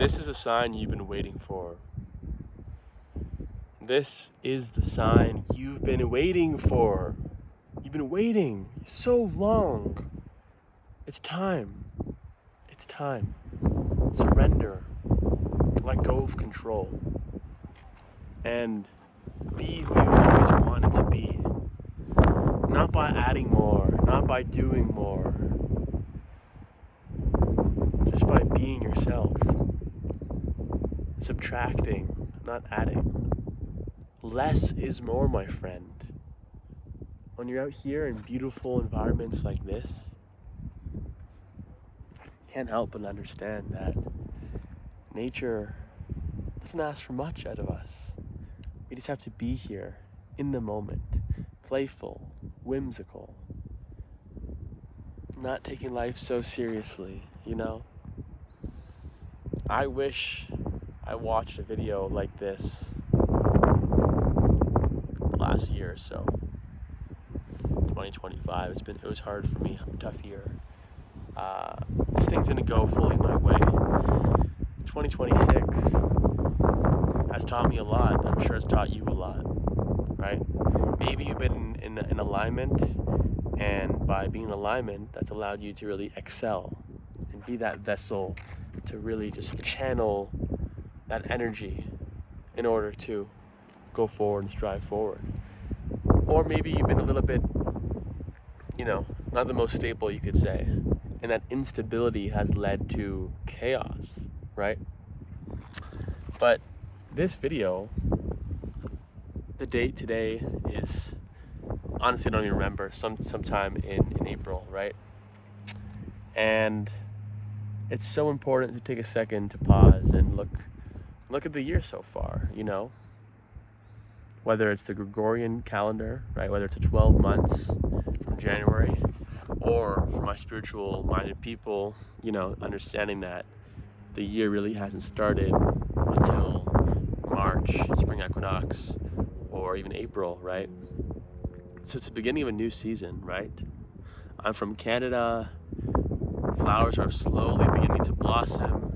This is a sign you've been waiting for. This is the sign you've been waiting for. You've been waiting so long. It's time. It's time. Surrender. Let go of control. And be who you always wanted to be. Not by adding more, not by doing more. Just by being yourself. Subtracting, not adding. Less is more, my friend. When you're out here in beautiful environments like this, you can't help but understand that nature doesn't ask for much out of us. We just have to be here in the moment, playful, whimsical, not taking life so seriously, you know? I wish I watched a video like this last year or so. 2025, it was hard for me, tough year. This thing's gonna go fully my way. 2026 has taught me a lot. I'm sure it's taught you a lot, right? Maybe you've been in alignment, and by being in alignment, that's allowed you to really excel and be that vessel to really just channel that energy in order to go forward and strive forward. Or maybe you've been a little bit, not the most stable, you could say, and that instability has led to chaos, right? But this video, the date today is, honestly, I don't even remember, sometime in April, right? And it's so important to take a second to pause and look at the year so far, whether it's the Gregorian calendar, right? Whether it's 12 months from January, or for my spiritual minded people, understanding that the year really hasn't started until March, spring equinox, or even April, right? So it's the beginning of a new season, right? I'm from Canada. Flowers are slowly beginning to blossom,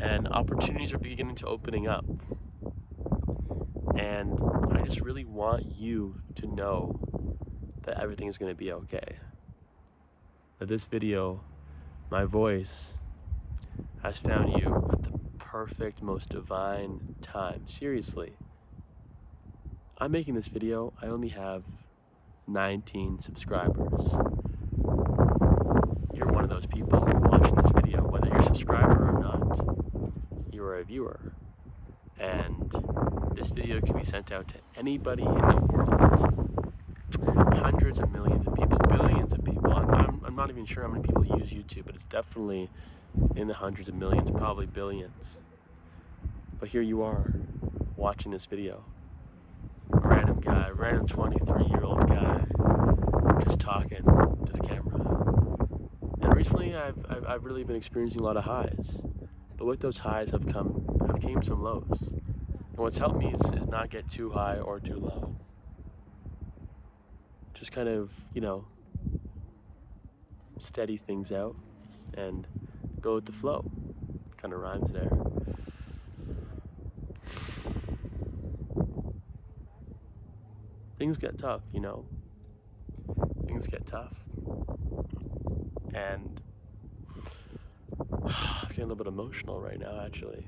and opportunities are beginning to opening up. And I just really want you to know that everything is going to be okay. That this video, my voice, has found you at the perfect, most divine time. Seriously. I'm making this video, I only have 19 subscribers. You're one of those people watching this video. Whether you're a subscriber or not, you are a viewer. And this video can be sent out to anybody in the world. Hundreds of millions of people, billions of people. I'm not even sure how many people use YouTube, but it's definitely in the hundreds of millions, probably billions. But here you are, watching this video. A random guy, a random 23-year-old guy, just talking to the camera. And recently, I've really been experiencing a lot of highs. But with those highs have came some lows. And what's helped me is not get too high or too low. Just kind of, steady things out and go with the flow. Kind of rhymes there. Things get tough, Things get tough. And I'm getting a little bit emotional right now, actually.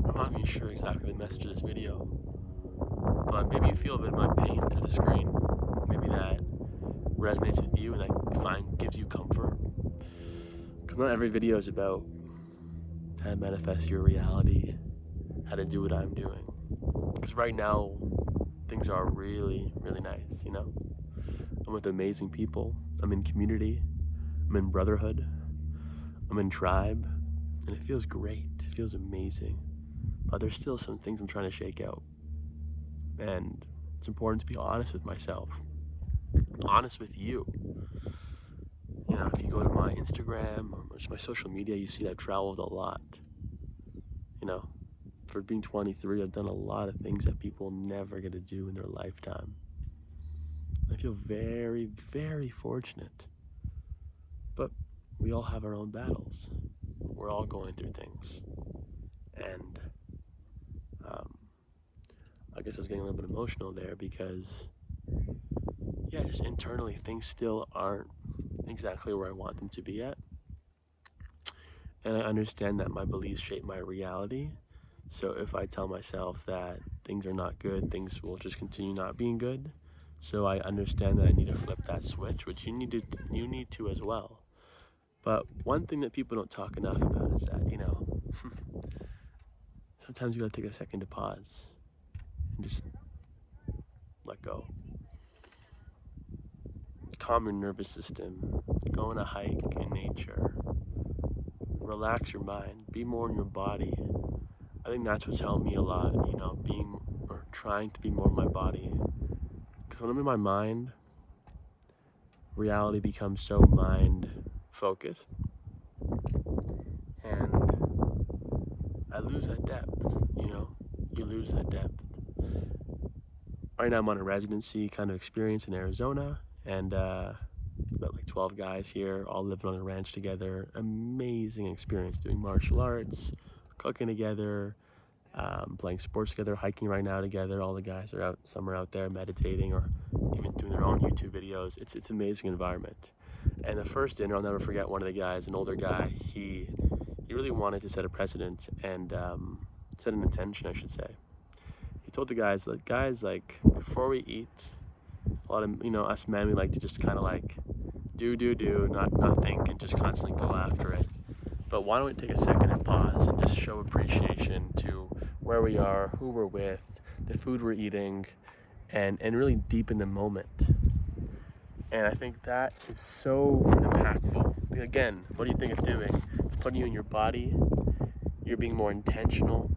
I'm not even sure exactly the message of this video, but maybe you feel a bit of my pain through the screen. Maybe that resonates with you and that gives you comfort. Because not every video is about how to manifest your reality, how to do what I'm doing. Because right now, things are really, really nice, I'm with amazing people. I'm in community. I'm in brotherhood. I'm in tribe. And it feels great. It feels amazing. But there's still some things I'm trying to shake out. And it's important to be honest with myself. Honest with you. If you go to my Instagram or just my social media, you see that I've traveled a lot. For being 23, I've done a lot of things that people never get to do in their lifetime. I feel very, very fortunate. But we all have our own battles. We're all going through things. And I guess I was getting a little bit emotional there because, yeah, just internally, things still aren't exactly where I want them to be at. And I understand that my beliefs shape my reality. So if I tell myself that things are not good, things will just continue not being good. So I understand that I need to flip that switch, which you need to as well. But one thing that people don't talk enough about is that, sometimes you gotta take a second to pause and just let go. Calm your nervous system, go on a hike in nature, relax your mind, be more in your body. I think that's what's helped me a lot, being or trying to be more in my body. Because when I'm in my mind, reality becomes so mind focused, and I lose that depth, you lose that depth. Right now I'm on a residency kind of experience in Arizona, and about like 12 guys here, all living on a ranch together. Amazing experience doing martial arts, cooking together, playing sports together, hiking right now together. All the guys are out, some are out there meditating or even doing their own YouTube videos. It's an amazing environment. And the first dinner, I'll never forget, one of the guys, an older guy, he really wanted to set a precedent and set an intention, I should say. He told the guys, like, before we eat, a lot of, us men, we like to just kind of like do, not think and just constantly go after it. But why don't we take a second and pause and just show appreciation to where we are, who we're with, the food we're eating, and really deepen the moment. And I think that is so impactful. Again, what do you think it's doing? It's putting you in your body. You're being more intentional.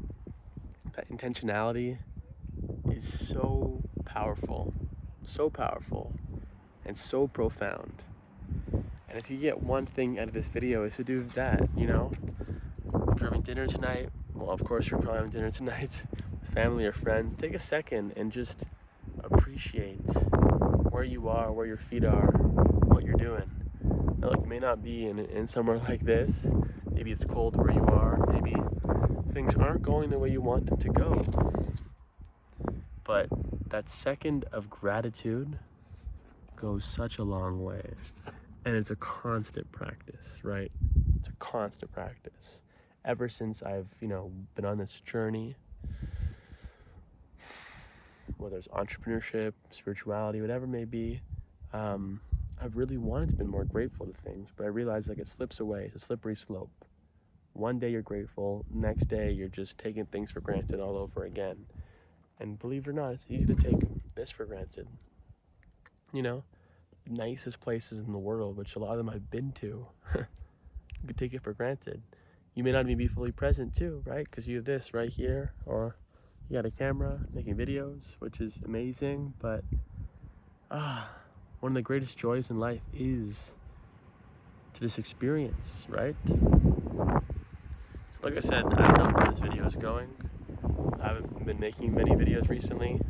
That intentionality is so powerful, and so profound. And if you get one thing out of this video, is to do that, If you're having dinner tonight, well, of course you're probably having dinner tonight with family or friends. Take a second and just appreciate where you are, where your feet are, what you're doing. Now, look, it may not be in somewhere like this. Maybe it's cold where you are. Maybe things aren't going the way you want them to go. But that second of gratitude goes such a long way. And it's a constant practice, right? It's a constant practice. Ever since I've, been on this journey, whether it's entrepreneurship, spirituality, whatever it may be, I've really wanted to be more grateful to things, but I realized it slips away. It's a slippery slope. One day you're grateful, next day you're just taking things for granted all over again. And believe it or not, it's easy to take this for granted. Nicest places in the world, which a lot of them I've been to, you could take it for granted. You may not even be fully present too, right? Because you have this right here, or you got a camera making videos, which is amazing. But one of the greatest joys in life is to just experience, right? So like I said, I don't know where this video is going. I haven't been making many videos recently.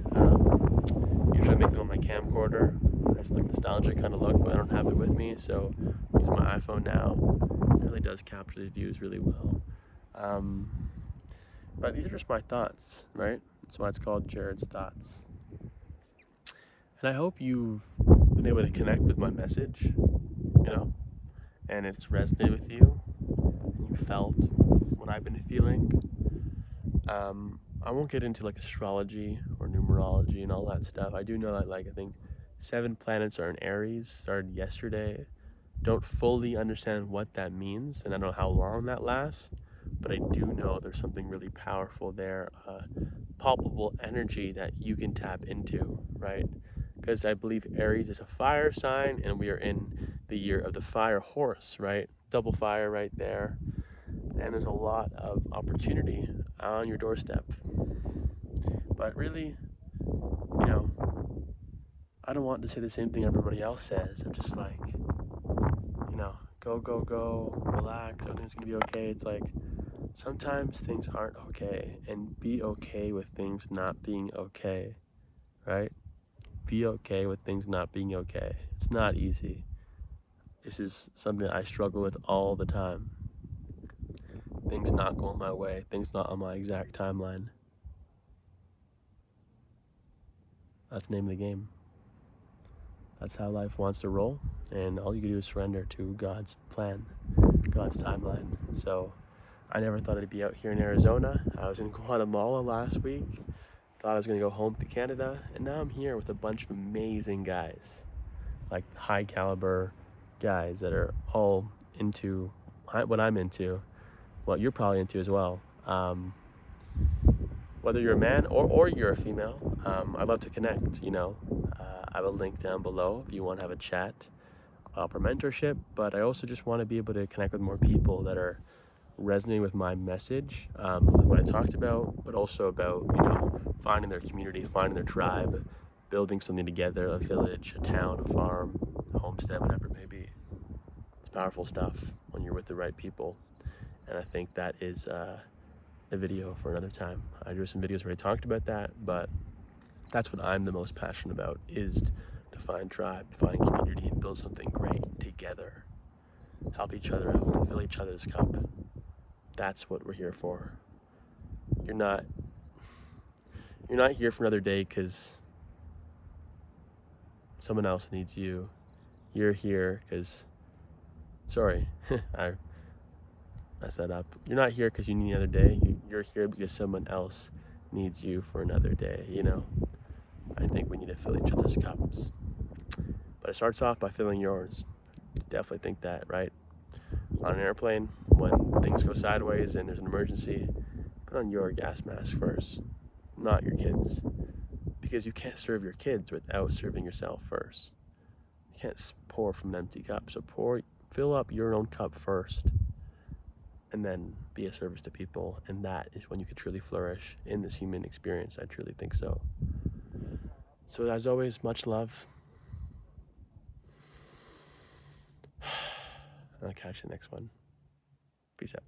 Usually I make them on my camcorder. It's like nostalgic kind of look, but I don't have it with me, so I use my iPhone now. It really does capture the views really well. But these are just my thoughts, right? That's why it's called Jared's Thoughts. And I hope you've been able to connect with my message, and it's resonated with you, and you felt what I've been feeling. I won't get into astrology or numerology and all that stuff. I do know that I think 7 planets are in Aries, started yesterday. Don't fully understand what that means, and I don't know how long that lasts, but I do know there's something really powerful there, palpable energy that you can tap into, right? Because I believe Aries is a fire sign, and we are in the year of the fire horse, right? Double fire right there. And there's a lot of opportunity on your doorstep. But really, I don't want to say the same thing everybody else says. I'm just go, relax, everything's gonna be okay. It's sometimes things aren't okay, and be okay with things not being okay, right? be okay with things not being okay. It's not easy. This is something I struggle with all the time. Things not going my way, things not on my exact timeline. That's the name of the game. That's how life wants to roll, and all you can do is surrender to God's plan, God's timeline. So I never thought I'd be out here in Arizona. I was in Guatemala last week. Thought I was going to go home to Canada, and now I'm here with a bunch of amazing guys, like high caliber guys that are all into what I'm into, what you're probably into as well. Whether you're a man or you're a female, I'd love to connect, I have a link down below if you want to have a chat for mentorship, but I also just want to be able to connect with more people that are resonating with my message, what I talked about, but also about, finding their community, finding their tribe, building something together, a village, a town, a farm, a homestead, whatever it may be. It's powerful stuff when you're with the right people, and I think that is a video for another time. I do some videos where I talked about that, but that's what I'm the most passionate about, is to find tribe, find community, and build something great together. Help each other out, fill each other's cup. That's what we're here for. You're not here for another day because someone else needs you. You're here because, sorry, I messed that up. You're not here because you need another day. You're here because someone else needs you for another day, I think we need to fill each other's cups. But it starts off by filling yours. Definitely think that, right? On an airplane, when things go sideways and there's an emergency, put on your gas mask first, not your kids. Because you can't serve your kids without serving yourself first. You can't pour from an empty cup. So fill up your own cup first, and then be a service to people. And that is when you can truly flourish in this human experience. I truly think so. So as always, much love. I'll catch you next one. Peace out.